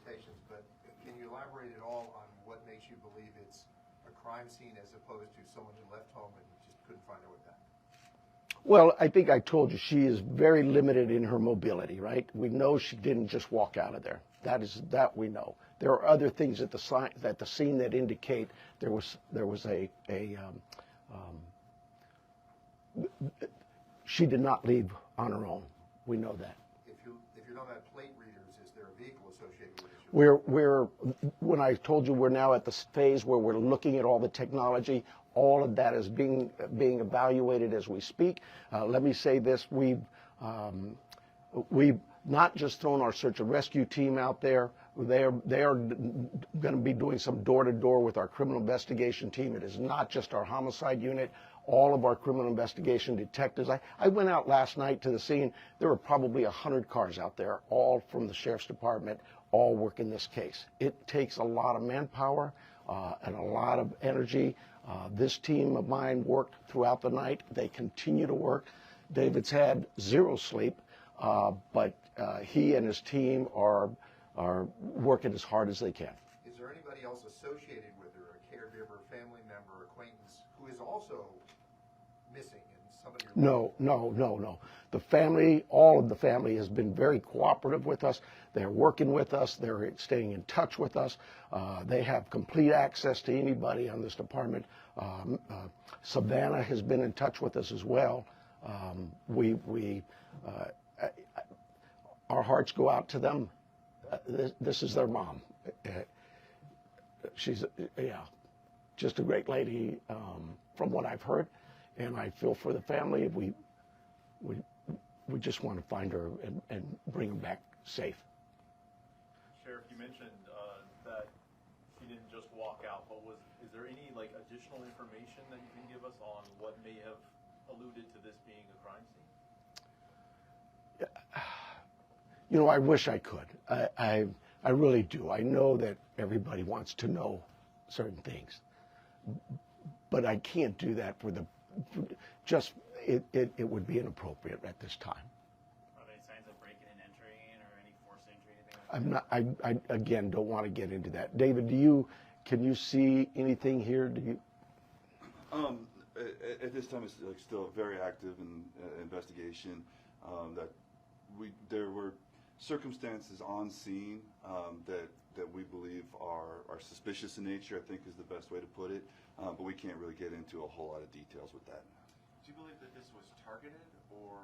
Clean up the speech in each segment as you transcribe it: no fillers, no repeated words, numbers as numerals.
interpretations, but can you elaborate at all on what makes you believe it's a crime scene as opposed to someone who left home and just couldn't find their way back? Well, I think I told you she is very limited in her mobility, right? We know she didn't just walk out of there. That we know. There are other things at the scene that indicate there was she did not leave on her own. We know that. If you're talking about plate readers, is there a vehicle associated with this? When I told you we're now at the phase where we're looking at all the technology, all of that is being evaluated as we speak. Let me say this: we've not just thrown our search and rescue team out there. They are going to be doing some door-to-door with our criminal investigation team. It is not just our homicide unit. All of our criminal investigation detectives. I went out last night to the scene. There were probably 100 cars out there, all from the sheriff's department, all working this case. It takes a lot of manpower and a lot of energy. This team of mine worked throughout the night. They continue to work. David's had zero sleep, but he and his team are working as hard as they can. Is there anybody else associated with her, a caregiver, family member, acquaintance, who is also missing in some of your No. The family, all of the family has been very cooperative with us. They're working with us. They're staying in touch with us. They have complete access to anybody on this department. Savannah has been in touch with us as well. Our hearts go out to them. This is their mom. She's just a great lady from what I've heard, and I feel for the family. We just want to find her and bring her back safe. Sheriff, you mentioned that she didn't just walk out, but is there any additional information that you can give us on what may have alluded to this being a crime scene? I wish I could. I really do. I know that everybody wants to know certain things, but I can't do that it would be inappropriate at this time. Are there signs of breaking and entering or any forced entry, anything like that? I again don't want to get into that. David, can you see anything here? Do you? At this time, it's still a very active investigation. There were circumstances on scene that we believe are suspicious in nature, I think is the best way to put it, but we can't really get into a whole lot of details with that. Do you believe that this was targeted, or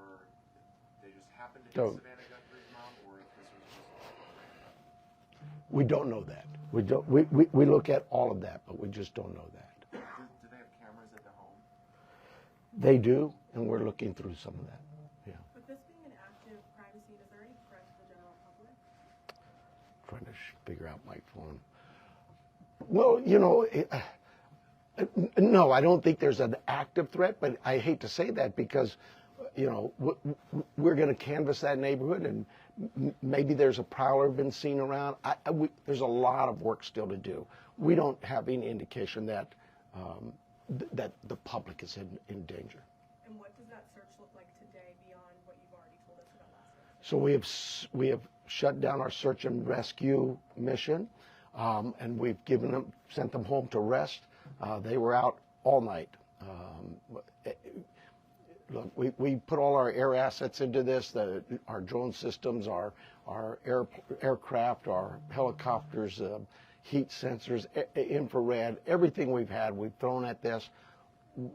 they just happened to hit Savannah Guthrie's mom, or if this was just random? We don't know that. We look at all of that, but we just don't know that. Do they have cameras at the home? They do, and we're looking through some of that. Yeah. With this being an active crime scene, is there any threat to the general public? Trying to figure out my phone. Well, no, I don't think there's an active threat, but I hate to say that because, we're going to canvass that neighborhood, and maybe there's a prowler been seen around. There's a lot of work still to do. We don't have any indication that that the public is in danger. And what does that search look like today beyond what you've already told us about last week? So we have shut down our search and rescue mission, and we've sent them home to rest. They were out all night. Look, we put all our air assets into this, our drone systems, our aircraft, our helicopters, heat sensors, infrared, everything we've thrown at this.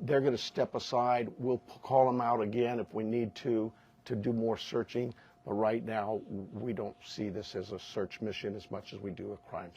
They're going to step aside. We'll call them out again if we need to do more searching. But right now, we don't see this as a search mission as much as we do a crime